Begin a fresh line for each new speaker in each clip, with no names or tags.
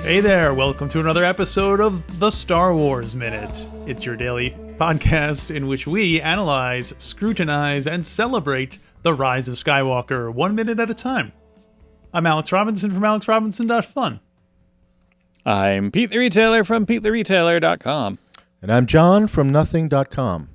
Hey there, welcome to another episode of the Star Wars Minute. It's your daily podcast in which we analyze, scrutinize, and celebrate the rise of Skywalker 1 minute at a time. I'm Alex Robinson from alexrobinson.fun.
I'm Pete the Retailer from PeteTheRetailer.com.
And I'm John from Nothing.com.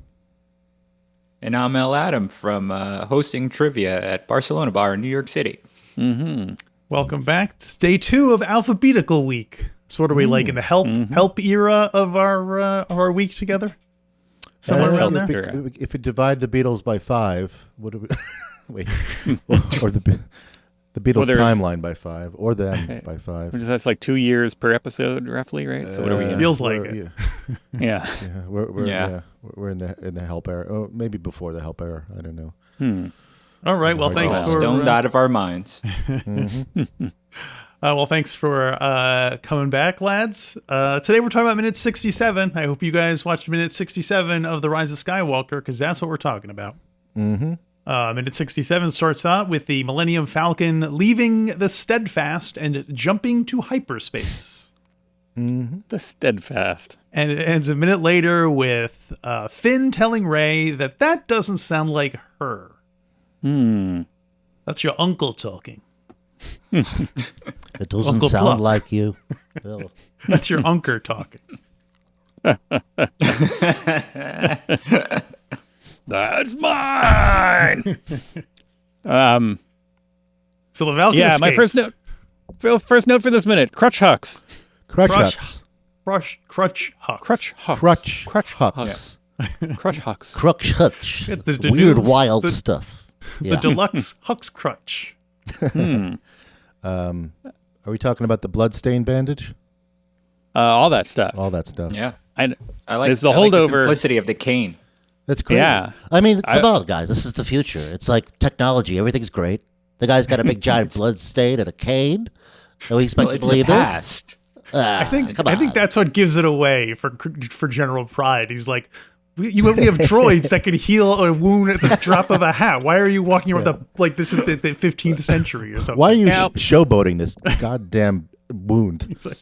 And I'm El Adam from hosting trivia at Barcelona Bar in New York City.
Mm-hmm.
Welcome back. It's day 2 of Alphabetical Week. So what are we like in the help era of our week together? Somewhere around there?
If we divide the Beatles by 5, what do we... Wait. or the Beatles timeline by 5, or them by 5.
That's like 2 years per episode, roughly, right? So what are we in?
Feels like it.
Yeah.
We're in the help era. Oh, maybe before the help era. I don't know.
All right. Well, thanks for
stoned out of our minds.
Well, thanks for coming back, lads. Today we're talking about minute 67. I hope you guys watched minute 67 of The Rise of Skywalker, because that's what we're talking about. Minute 67 starts out with the Millennium Falcon leaving the Steadfast and jumping to hyperspace.
The Steadfast.
And it ends a minute later with Finn telling Rey that doesn't sound like her. That's your uncle talking.
It doesn't sound like you.
That's your uncle talking.
That's mine.
So the Falcon
yeah,
escapes.
my first note for this minute. Crutch Hux.
Crutch Hux.
Crutch Hux.
Crutch Hux.
Crutch Hux.
Crutch Hux.
Crutch Hux.
The
Weird,
new-
wild stuff.
The deluxe Hux Crutch.
Are we talking about the bloodstained bandage?
All that stuff.
All that stuff.
Yeah.
I
like,
it's the
I like the
holdover.
simplicity of the cane.
That's great.
Yeah.
I mean, come on, guys. This is the future. It's like technology. Everything's great. The guy's got a big giant blood stain and a cane. Do we expect
Well,
you
it's
to
the
believe this?
past.
I think
come on.
that's what gives it away for General Pryde. He's like, we have droids that can heal a wound at the drop of a hat. Why are you walking around with like this is the 15th century or something?
Why are you showboating this goddamn wound?
He's like,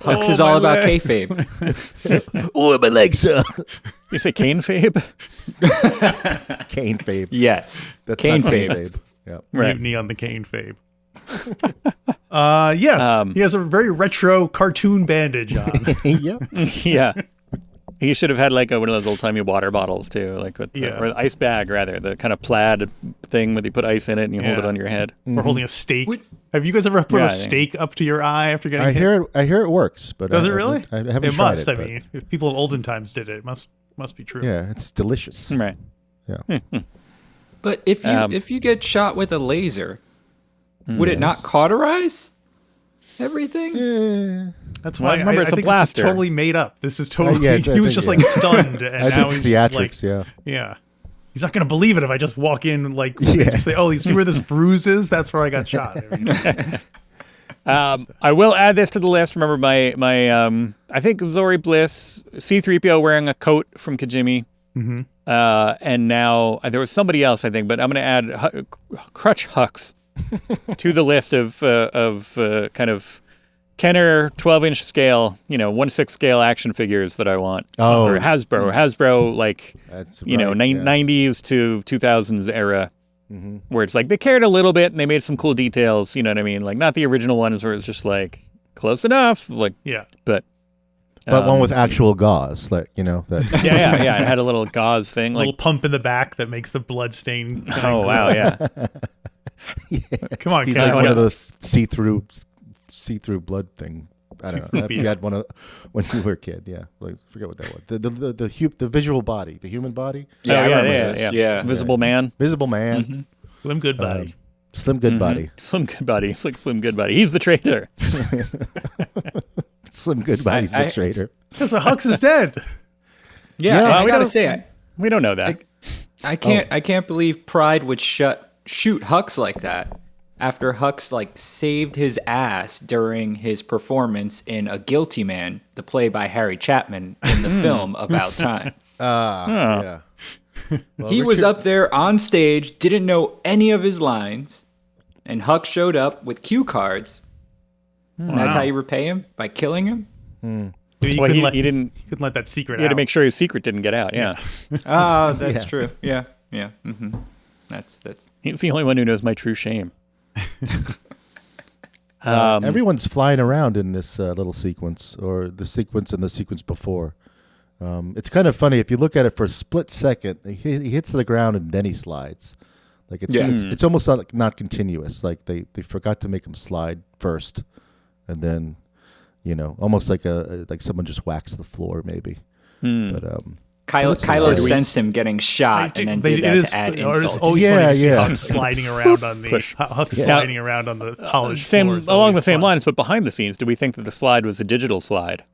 Hux is all about kayfabe.
Oh, my legs, sir.
You say cane fabe?
Cane fabe.
Yes.
That's
cane
not
fabe.
Yeah.
Right.
mutiny on the cane fabe. Yes, he has a very retro cartoon bandage on.
Yep.
Yeah. He should have had like one of those old timey water bottles too, like with or the ice bag rather, the kind of plaid thing where you put ice in it and you hold it on your head.
Or holding a steak. Have you guys ever put a steak up to your eye after getting hit?
I hear it works, but
Does it really?
I haven't
it
tried
must.
it.
I mean, if people in olden times did it, it must be true.
Yeah, it's delicious.
Right.
Yeah.
But if you get shot with a laser, would it not cauterize everything?
That's why
remember, it's
I
a
think
blaster.
This is totally made up. This is totally.
Yeah,
he was just like stunned, and
I
now
think
he's
theatrics.
like, yeah. He's not gonna believe it if I just walk in like just say, "Oh, you see where this bruise is? That's where I got shot."
I will add this to the list. Remember my I think Zori Bliss, C-3PO wearing a coat from Kijimi. And now there was somebody else, I think, but I'm going to add Crutch Hux to the list of kind of Kenner 12-inch scale, 1/6 scale action figures that I want. Or Hasbro, like,
That's
90s to 2000s era, where it's like they cared a little bit and they made some cool details, you know what I mean? Like, not the original ones where it's just like close enough, like, but
one with actual gauze, like that.
yeah. It had a little gauze thing,
little pump in the back that makes the blood stain.
Oh wow, yeah.
Come on,
He's
Ken.
like one of those see-through blood thing. I don't know. If you
Yeah.
had one when you were a kid, yeah. Like, forget what that was. The visual body, the human body,
Yeah, I remember
yeah,
this.
yeah. Invisible Man.
Visible Man,
Slim Good Buddy.
Slim Good Body,
Slim Goodbody. It's like Slim Goodbody. He's the traitor.
Slim Good Body's the traitor.
Because the Hux is dead.
Yeah,
well,
I gotta say,
We don't know that.
I can't believe Pryde would shoot Hux like that after Hux like saved his ass during his performance in A Guilty Man, the play by Harry Chapman in the film About Time.
Yeah. Well,
He was up there on stage, didn't know any of his lines, and Huck showed up with cue cards And that's how you repay him? By killing him?
You
Well,
couldn't
he didn't.
you couldn't let that secret
He had
out.
to make sure his secret didn't get out. Yeah,
Oh, that's true. Yeah. Mm-hmm. That's.
he's the only one who knows my true shame.
Everyone's flying around in this little sequence, or the sequence and the sequence before. It's kind of funny if you look at it for a split second. He hits the ground and then he slides. Like it's almost not continuous. Like they forgot to make him slide first, and then almost like someone just waxed the floor maybe. But
Kylo sensed him getting shot and then did that to add insult.
It's always funny to see Huck sliding around on the polished floors.
Along the same lines, but behind the scenes, do we think that the slide was a digital slide?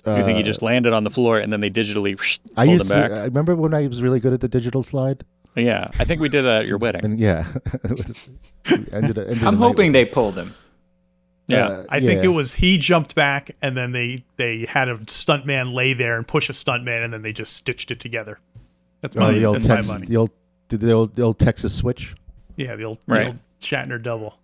Do you think he just landed on the floor and then they digitally pulled him back?
I remember when I was really good at the digital slide.
Yeah, I think we did that at your wedding.
And
I'm hoping they pulled him.
Yeah,
I think it was he jumped back, and then they had a stuntman lay there and push a stuntman, and then they just stitched it together. That's my
my
money.
The old Texas switch.
Yeah, the old Shatner double.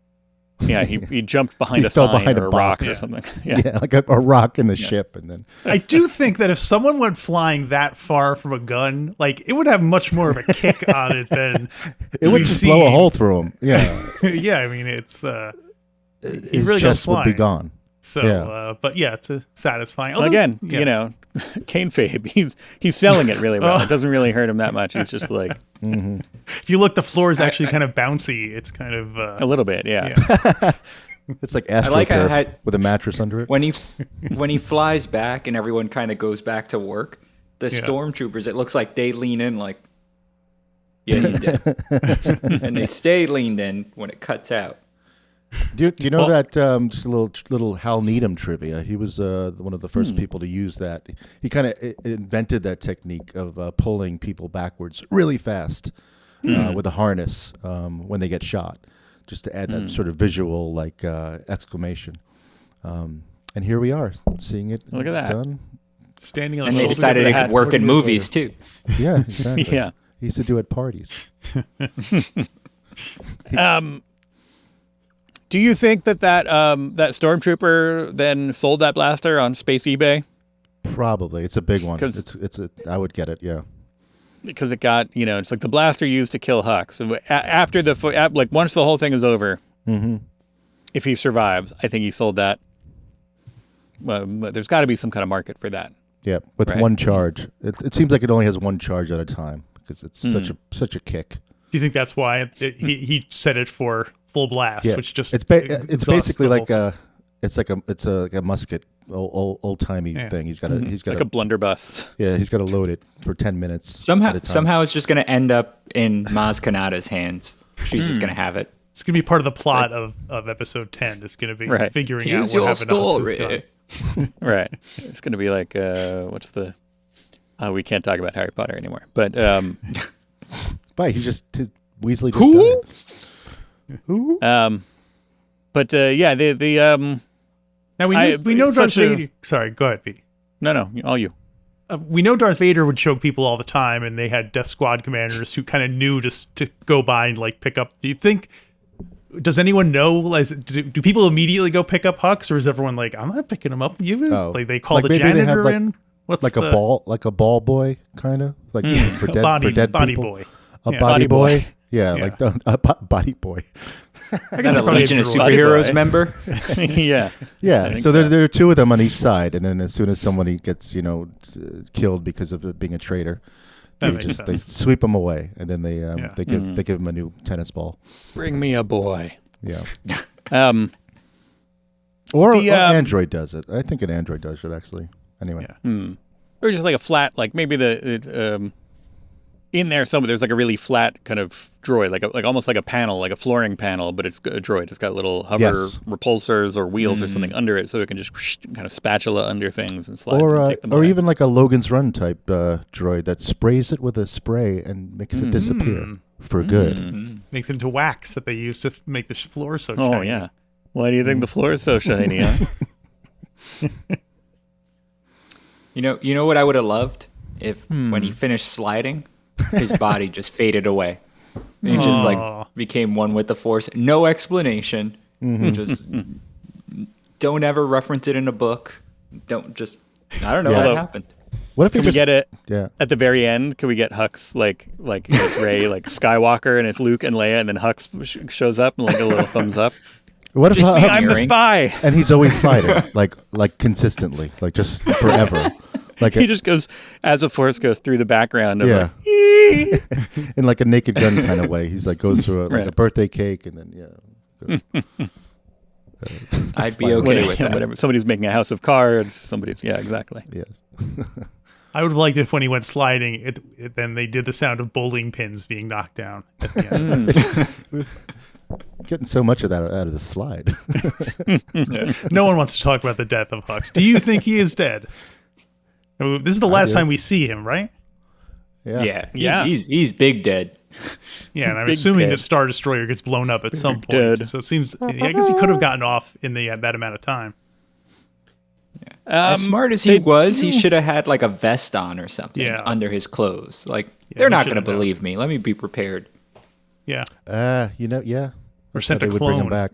Yeah, he jumped behind
He
a
fell
sign
behind
or
a
a rock
box.
or something.
Yeah, like a rock in the ship, and then
I do think that if someone went flying that far from a gun, like it would have much more of a kick on it than
it would just blow a hole through him. Yeah,
yeah, I mean it's he
his
really goes
chest would be
flying.
gone.
So, but yeah, it's satisfying. Although,
Again,
yeah.
kayfabe. He's selling it really well. It doesn't really hurt him that much. He's just like
if you look, the floor is actually kind of bouncy. It's kind of
a little bit, yeah.
It's like
I like how
AstroTurf with a mattress under it.
When he flies back and everyone kind of goes back to work, the stormtroopers, it looks like they lean in like, yeah, he's dead. And they stay leaned in when it cuts out.
Do you know that just a little Hal Needham trivia? He was one of the first people to use that. He kind of invented that technique of pulling people backwards really fast with a harness when they get shot, just to add that sort of visual like exclamation. And here we are seeing it.
Look at that.
Done.
standing on.
And
the
they
shoulders
decided
of
it
the
could work in movies too.
Yeah, exactly.
Yeah.
He used to do it at parties.
Do you think that stormtrooper then sold that blaster on space eBay?
Probably. It's a big one. I would get it, yeah.
Because it got, it's like the blaster used to kill Huck. So after once the whole thing is over, if he survives, I think he sold that. Well, there's got to be some kind of market for that.
Yeah, with one charge. It seems like it only has one charge at a time because it's such a kick.
Do you think that's why he set it for full blast, which just
it's basically like a musket, old timey thing. He's got
like a blunderbuss.
Yeah, he's got to load it for 10 minutes.
Somehow it's just going to end up in Maz Kanata's hands. She's just going to have it.
It's going to be part of the plot of episode 10. It's going to be figuring out what happened to Hux's gun.
Right. It's going to be like what's the? We can't talk about Harry Potter anymore. But
but he Weasley just died. Who?
But the
Now we know Darth Vader. Sorry, go ahead, Pete.
No, all you.
We know Darth Vader would choke people all the time, and they had Death Squad commanders who kind of knew to go by and like pick up. Do you think? Does anyone know? Do people immediately go pick up Hux, or is everyone like, I'm not picking him up? Like they call the janitor in. What's
like a ball boy kind of like for dead
body
people?
boy.
A body boy. Yeah, like a body boy.
I guess
a Legion of Superheroes member.
Yeah.
Yeah. So there are two of them on each side, and then as soon as somebody gets killed because of it being a traitor, they sweep them away, and then they give him a new tennis ball.
Bring me a boy.
Yeah. Or Android does it. I think an Android does it actually. Anyway.
Yeah. Or just like a flat, like maybe in there somewhere there's like a really flat kind of droid, like almost like a panel, like a flooring panel, but it's a droid. It's got little hover repulsors or wheels or something under it, so it can just kind of spatula under things and slide.
Or
and take them
or
away.
even like a Logan's Run type droid that sprays it with a spray and makes it disappear for good.
Makes it into wax that they use to make the floor so shiny.
Oh yeah. Why do you think the floor is so shiny? Huh?
You know what I would have loved if when he finished sliding, his body just faded away. He just became one with the Force. No explanation. Just Don't ever reference it in a book. Don't just. I don't know
Yeah.
what happened.
What if
Can
he
we
just
get it
Yeah.
at the very end? Can we get Hux like it's Rey, like Skywalker, and it's Luke and Leia, and then Hux shows up and like a little thumbs up.
What if
Just
I'm the
Hearing.
spy.
and he's always sliding like consistently, like just forever. Like
He just goes as a force goes through the background. Of
yeah.
like,
In like a Naked Gun kind of way. He's like goes through a birthday cake and then
I'd be okay with that.
whatever. Somebody's making a house of cards. Somebody's exactly.
yes.
I would have liked it if when he went sliding, then they did the sound of bowling pins being knocked down at the end.
Getting so much of that out of the slide.
No one wants to talk about the death of Hux. Do you think he is dead? I mean, this is the last
do.
time we see him, right?
Yeah,
Yeah.
He's big dead.
Yeah, and I'm
Big
assuming
dead.
the Star Destroyer gets blown up at some point.
dead.
So it seems, I guess he could have gotten off in that amount of time.
As smart as
they
he was, he
do-
should have had like a vest on or something
Yeah.
under his clothes. Like
Yeah,
they're
he
not
should
going to
have known.
believe me. Let me be prepared.
Yeah.
Yeah.
Or sent
They
a
would bring him
clone.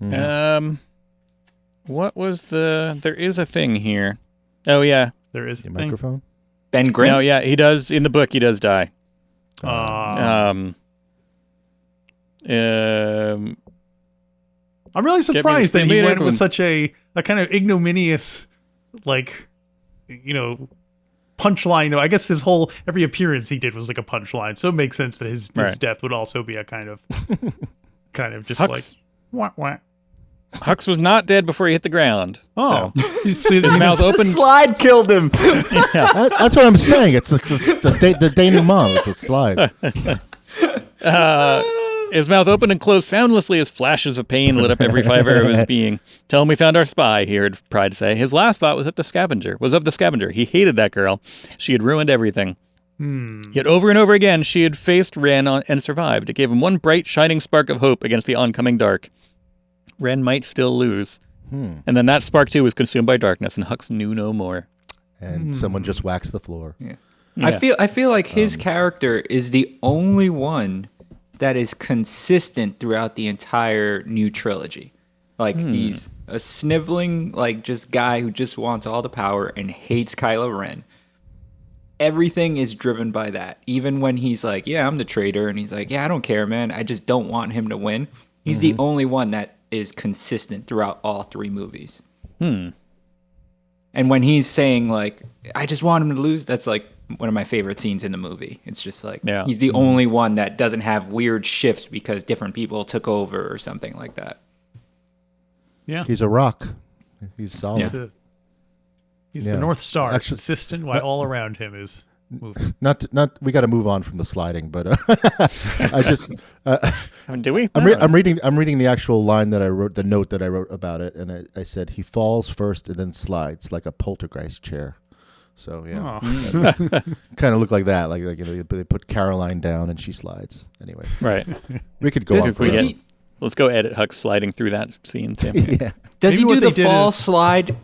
back.
What was there is a thing here. Oh yeah.
There is
Your
a thing.
microphone?
Ben Grimm.
No, yeah, he does in the book he does die.
I'm really
to
surprised that he
scream,
went
Edwin.
with such a kind of ignominious, punchline. I guess every appearance he did was like a punchline. So it makes sense that his
Right.
death would also be a kind of just
Hux,
like, wah, wah.
Hux was not dead before he hit the ground.
Oh, you see,
His mouth
The
open.
slide killed him.
That's what I'm saying. It's the denouement. It's a slide.
His mouth opened and closed soundlessly as flashes of pain lit up every fiber of his being. Tell him we found our spy, he heard Pryde say. His last thought was of the scavenger. He hated that girl. She had ruined everything. Yet over and over again, she had faced Ren and survived. It gave him one bright, shining spark of hope against the oncoming dark. Ren might still lose. And then that spark, too, was consumed by darkness, and Hux knew no more.
And someone just waxed the floor.
Yeah.
Yeah.
I feel like his character is the only one that is consistent throughout the entire new trilogy. Like he's a sniveling, like just guy who just wants all the power and hates Kylo Ren. Everything is driven by that. Even when he's like, "Yeah, I'm the traitor," and he's like, "Yeah, I don't care, man. I just don't want him to win." He's the only one that is consistent throughout all three movies. And when he's saying like, "I just want him to lose," that's like one of my favorite scenes in the movie. It's just like he's the only one that doesn't have weird shifts because different people took over or something like that.
yeah.
He's a rock. He's solid.
He's
Yeah.
the North Star,
Actually-
consistent while all around him is moving.
Not. We got to move on from the sliding, but I just.
Do we?
I'm reading the actual line that I wrote, the note that I wrote about it, and I said he falls first and then slides like a poltergeist chair. So yeah,
Oh.
kind of look like that. Like they put Caroline down and she slides. Anyway,
Right.
we could go
Does-
on.
we
does
get-
he-
Let's go edit Hux sliding through that scene, Tim.
Yeah.
Does
Maybe
he
what
do
they
the
did
fall
is-
slide?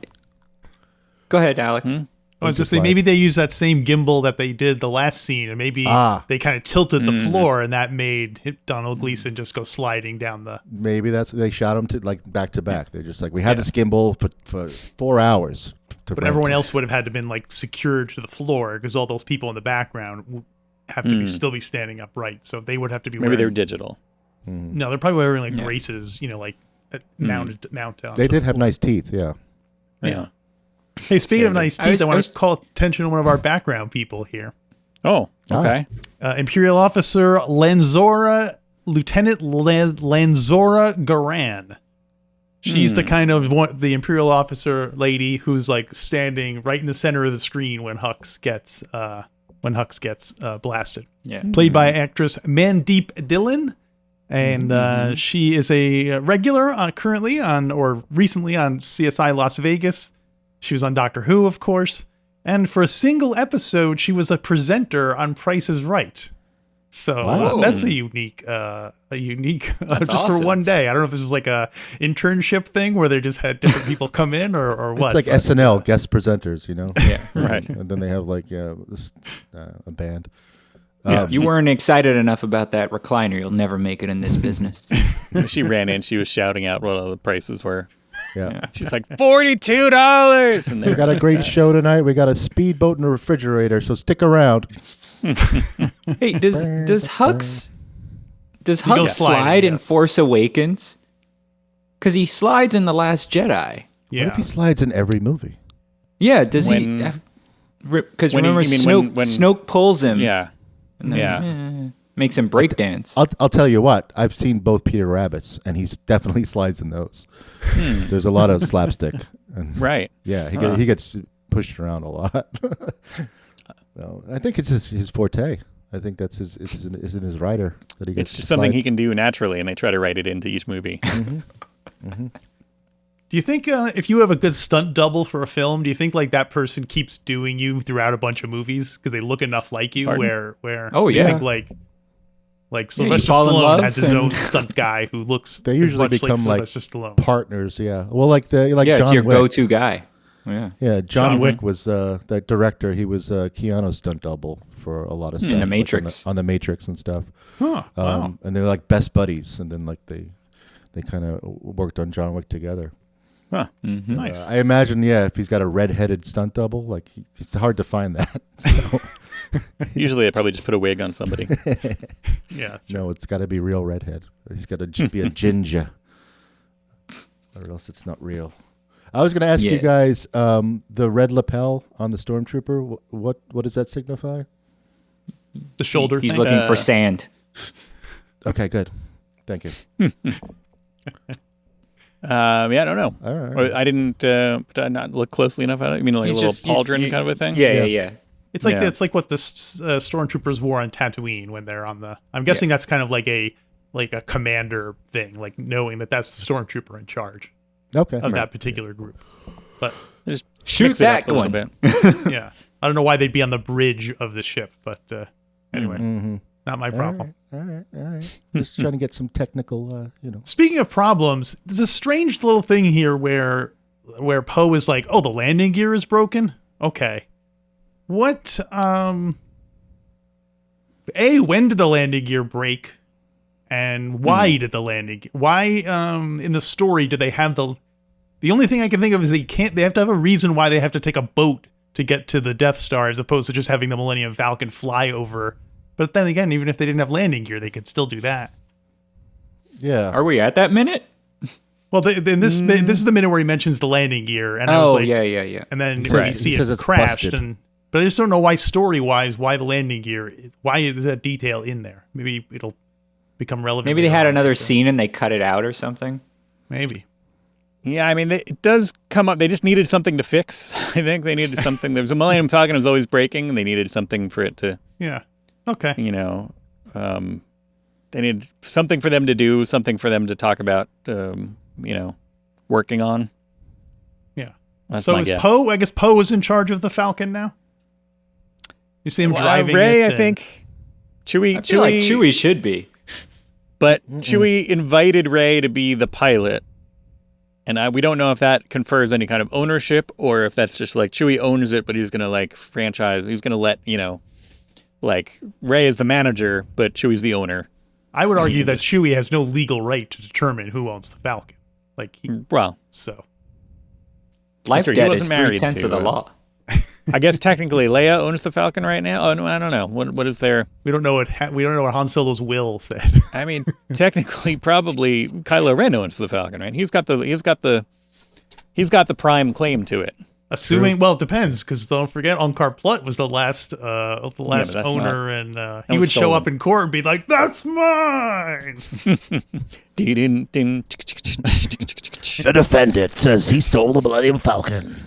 Go ahead, Alex.
I was just saying, maybe they used that same gimbal that they did the last scene, and maybe they kind of tilted the floor, and that made Donald Gleason just go sliding down the.
Maybe that's they shot him to like back to back. They're just like we had this gimbal for 4 hours.
But everyone else would have had to been like secured to the floor because all those people in the background have to still be standing upright, so they would have to be.
Maybe they're
wearing,
digital.
no, they're probably wearing like braces, like mount on.
They did have nice teeth. Yeah.
Yeah.
Hey, speaking of nice teeth, I want
was-
to call attention to one of our background people here.
Oh, okay.
Imperial Officer Lieutenant Lanzora Garan. She's the kind of the Imperial officer lady who's like standing right in the center of the screen when Hux gets blasted.
Yeah.
Played by actress Mandeep Dillon, and she is a regular currently on or recently on CSI Las Vegas. She was on Doctor Who, of course, and for a single episode, she was a presenter on Price is Right. So
Wow.
that's a unique, just for
awesome.
one day. I don't know if this was like a internship thing where they just had different people come in or what.
It's like
but-
SNL guest presenters,
Yeah.
Right.
and then they have like a band.
You weren't excited enough about that recliner. You'll never make it in this business.
She ran in. She was shouting out what all the prices were.
Yeah.
She's like $42, and
We got a great show tonight. We got a speedboat and a refrigerator, so stick around.
Hey, does Hux
goes
slide
sliding,
in
yes.
Force Awakens? Because he slides in The Last Jedi.
Yeah.
What if he slides in every movie?
Yeah, does
When-
he? Because
when
remember,
you mean
Snoke,
when-
Snoke pulls him.
yeah,
and then,
yeah.
makes him breakdance.
I'll tell you what. I've seen both Peter Rabbits, and he's definitely slides in those. There's a lot of slapstick. And,
Right.
Yeah, he gets pushed around a lot. No, I think it's his forte. I think that's his in his writer that he gets.
It's
to
just something
slide.
he can do naturally, and they try to write it into each movie.
Do you think if you have a good stunt double for a film, do you think like that person keeps doing you throughout a bunch of movies because they look enough like you?
Pardon?
Where
Oh,
do you
yeah.
think like
you
Sylvester
fall in
Stallone
love
has his
and-
own stunt guy who looks
They usually
much
become like
Sylvester Stallone.
partners. Yeah. Well, like
yeah,
John
it's your
Wick.
go-to guy. Yeah.
Yeah, John
John
Wick was that director. He was Keanu's stunt double for a lot of stuff.
The
like
Matrix.
on the Matrix and stuff.
Huh, wow.
And they're like best buddies. And then like they kind of worked on John Wick together.
Huh.
Nice.
I imagine, yeah, if he's got a red-headed stunt double, like it's hard to find that. So,
Usually, they probably just put a wig on somebody.
Yeah. That's true.
no, it's got to be real redhead. He's got to be a ginger, or else it's not real. I was going to ask you
Yeah.
guys, the red lapel on the Stormtrooper. What does that signify?
The shoulder
He's
thing.
looking for sand.
Okay, good. Thank you.
Yeah, I don't know.
All right.
Or I didn't. Did I not look closely enough at it? You mean like
He's
a little
just- he's-
pauldron
he-
kind of a thing?
Yeah.
It's like
Yeah.
it's like what the stormtroopers wore on Tatooine when they're on the. I'm guessing that's kind of like a commander thing, like knowing that that's the stormtrooper in charge
Okay.
of that particular group. But
Just
Shoot
mix it
that
up a little
one.
bit.
yeah, I don't know why they'd be on the bridge of the ship, but anyway,
Mm-hmm.
not my problem.
All right. Just trying to get some technical,
Speaking of problems, there's a strange little thing here where Poe is like, "Oh, the landing gear is broken." Okay, what? When did the landing gear break, and why did the landing? Why in the story do they have the? The only thing I can think of is they have to have a reason why they have to take a boat to get to the Death Star as opposed to just having the Millennium Falcon fly over. But then again, even if they didn't have landing gear, they could still do that.
yeah.
Are we at that minute?
Well, this is the minute where he mentions the landing gear, and I was like,
yeah.
and then
says-
you see
he says
it
it's
crashed,
busted.
but I just don't know why story-wise why the landing gear, why is that detail in there? Maybe it'll become relevant.
Maybe they
later
had
on.
another scene and they cut it out or something.
Maybe.
Yeah, I mean, it does come up. They just needed something to fix. I think they needed something. There was a Millennium Falcon was always breaking, and they needed something for it to,
Yeah. Okay.
they needed something for them to do, something for them to talk about, working on.
Yeah.
That's
So
my
is
guess.
Poe? I guess Poe is in charge of the Falcon now. You see him driving
Ray,
it.
I think. Chewie.
I feel like Chewie should be.
But Chewie invited Ray to be the pilot. And we don't know if that confers any kind of ownership or if that's just like Chewie owns it, but he's going to franchise. He's going to let, Ray is the manager, but Chewie's the owner.
I would argue that Chewie has no legal right to determine who owns the Falcon. So
Life
true. He
debt
wasn't
is
married
3/10
to,
of the law.
I guess technically Leia owns the Falcon right now. Oh, no, I don't know. What is there?
we don't know what Han Solo's will said.
I mean, technically, probably Kylo Ren owns the Falcon, right? He's got the prime claim to it.
Assuming, well, it depends, because don't forget, Unkar Plutt was the last
that's
owner, and he
was
would show
stolen.
up in court and be like, "That's mine."
The defendant says he stole the Millennium Falcon.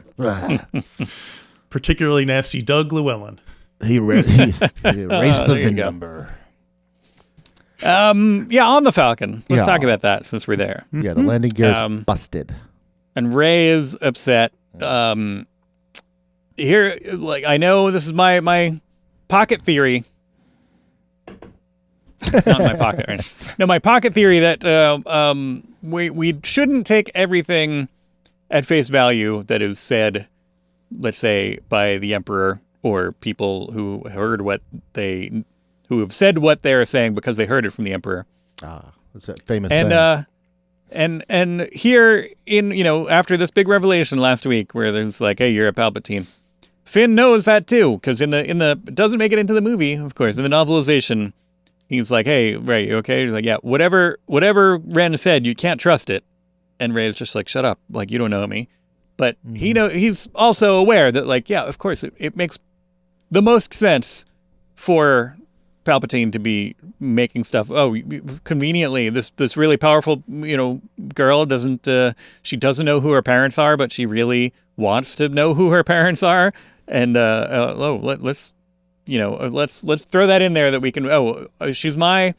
Particularly nasty Doug Llewellyn.
He erased the
there you
VIN
go.
number.
Yeah, on the Falcon. Let's
Yeah.
talk about that since we're there.
Yeah, the landing gear is busted.
And Ray is upset. Here, I know this is my pocket theory. It's not in my pocket right now. No, my pocket theory that we shouldn't take everything at face value that is said, let's say, by the Emperor or people who heard who have said what they're saying because they heard it from the Emperor.
It's that famous
And
saying.
And here after this big revelation last week where there's like, hey, you're a Palpatine. Finn knows that too, because in the doesn't make it into the movie, of course. In the novelization, he's like, hey, Rey, you okay? He's like, yeah, whatever Ren said, you can't trust it. And Rey's just like, shut up, like you don't know me. But he's also aware that, like, yeah, of course, it makes the most sense for Palpatine to be making stuff. Oh, conveniently, this really powerful, girl doesn't know who her parents are, but she really wants to know who her parents are. And let's throw that in there that we can. Oh, she's my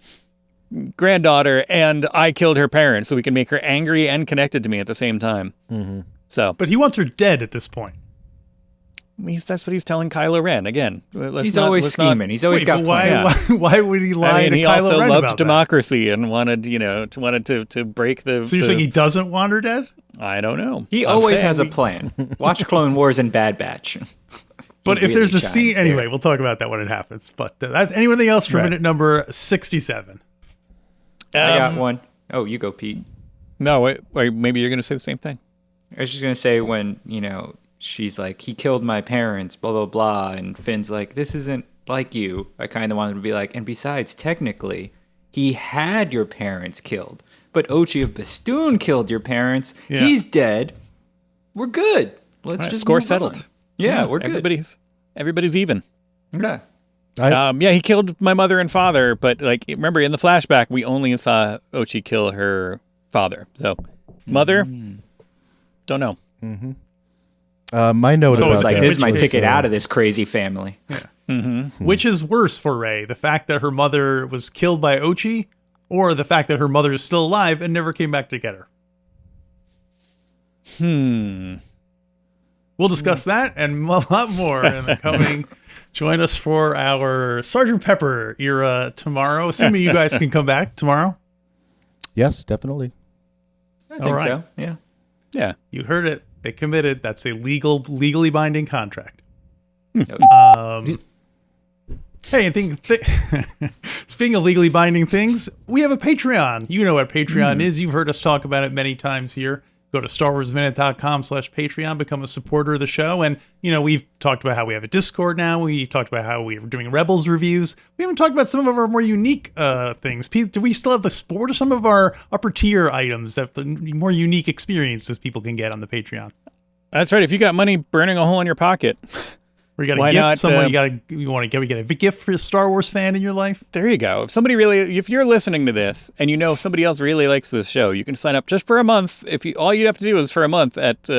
granddaughter, and I killed her parents, so we can make her angry and connected to me at the same time.
Mm-hmm.
So,
but he wants her dead at this point.
That's what he's telling Kylo Ren again.
He's always scheming. He's always got plans.
Why would he lie to
he
Kylo
also
Ren
loved
about
democracy and wanted to break the.
So you're saying he doesn't want her dead?
I don't know.
He always has a plan. Watch Clone Wars and Bad Batch.
But if there's a scene, anyway, we'll talk about that when it happens. But that's anything else for minute number 67?
I got one. Oh, you go, Pete.
No, wait, maybe you're going to say the same thing.
I was just going to say when, she's like, he killed my parents, blah, blah, blah. And Finn's like, this isn't like you. I kind of wanted to be like, and besides, technically, he had your parents killed. But Ochi of Bastoon killed your parents. Yeah. He's dead. We're good. Let's just
score settled.
On. Yeah, we're good.
Everybody's even.
Yeah.
He killed my mother and father, but like remember in the flashback we only saw Ochi kill her father. So mother, don't know.
Mm-hmm. My note about
like this is my ticket out of this crazy family.
Yeah. Mm-hmm. Which is worse for Rey, the fact that her mother was killed by Ochi, or the fact that her mother is still alive and never came back to get her? We'll discuss that and a lot more in the coming. Join us for our Sergeant Pepper era tomorrow, assuming you guys can come back tomorrow.
Yes, definitely.
I think so. Yeah.
Yeah.
You heard it. They committed. That's a legally binding contract. Hey, and speaking of legally binding things, we have a Patreon. You know what Patreon is. You've heard us talk about it many times here. Go to StarWarsMinute.com/Patreon, become a supporter of the show. And, we've talked about how we have a Discord now. We talked about how we are doing Rebels reviews. We haven't talked about some of our more unique things. Pete, do we still have the sport or some of our upper tier items that the more unique experiences people can get on the Patreon?
That's right. If you got money burning a hole in your pocket.
Or you got to gift someone, you want to get a gift for a Star Wars fan in your life?
There you go. If you're listening to this and somebody else really likes this show, you can sign up just for a month. All you have to do is for a month at,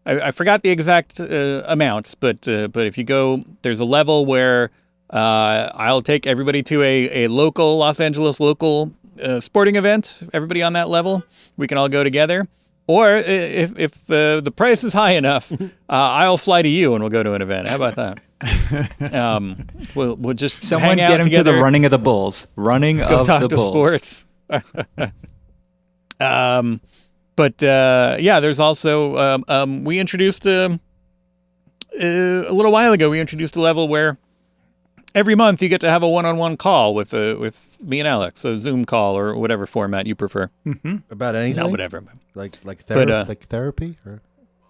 I forgot the exact amounts, but if you go, there's a level where I'll take everybody to a local, Los Angeles local sporting event, everybody on that level. We can all go together. Or if the price is high enough, I'll fly to you and we'll go to an event. How about that? We'll just
someone
hang out
get him
together.
to the running of the bulls.
Go talk to sports. There's also we introduced a little while ago. We introduced a level where every month you get to have a one-on-one call with me and Alex, a Zoom call or whatever format you prefer.
Mm-hmm. About anything?
No, whatever.
Like therapy? Or?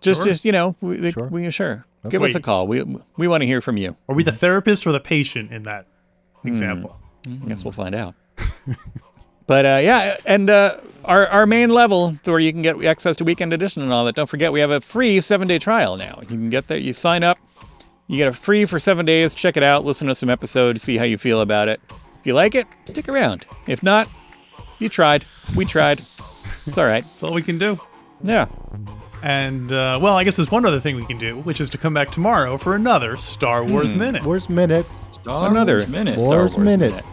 Just
Sure.
Sure.
Okay.
Give us a call. We want to hear from you.
Are we the therapist or the patient in that example?
I guess we'll find out. But and our main level where you can get access to Weekend Edition and all that, don't forget we have a free 7-day trial now. You can get there, you sign up, you get it free for 7 days, check it out, listen to some episodes, see how you feel about it. If you like it, stick around. If not, you tried. We tried. It's all right.
That's all we can do.
Yeah.
And, I guess there's one other thing we can do, which is to come back tomorrow for another Star Wars Minute.
Wars Minute.
Star Wars Minute.
Wars Minute.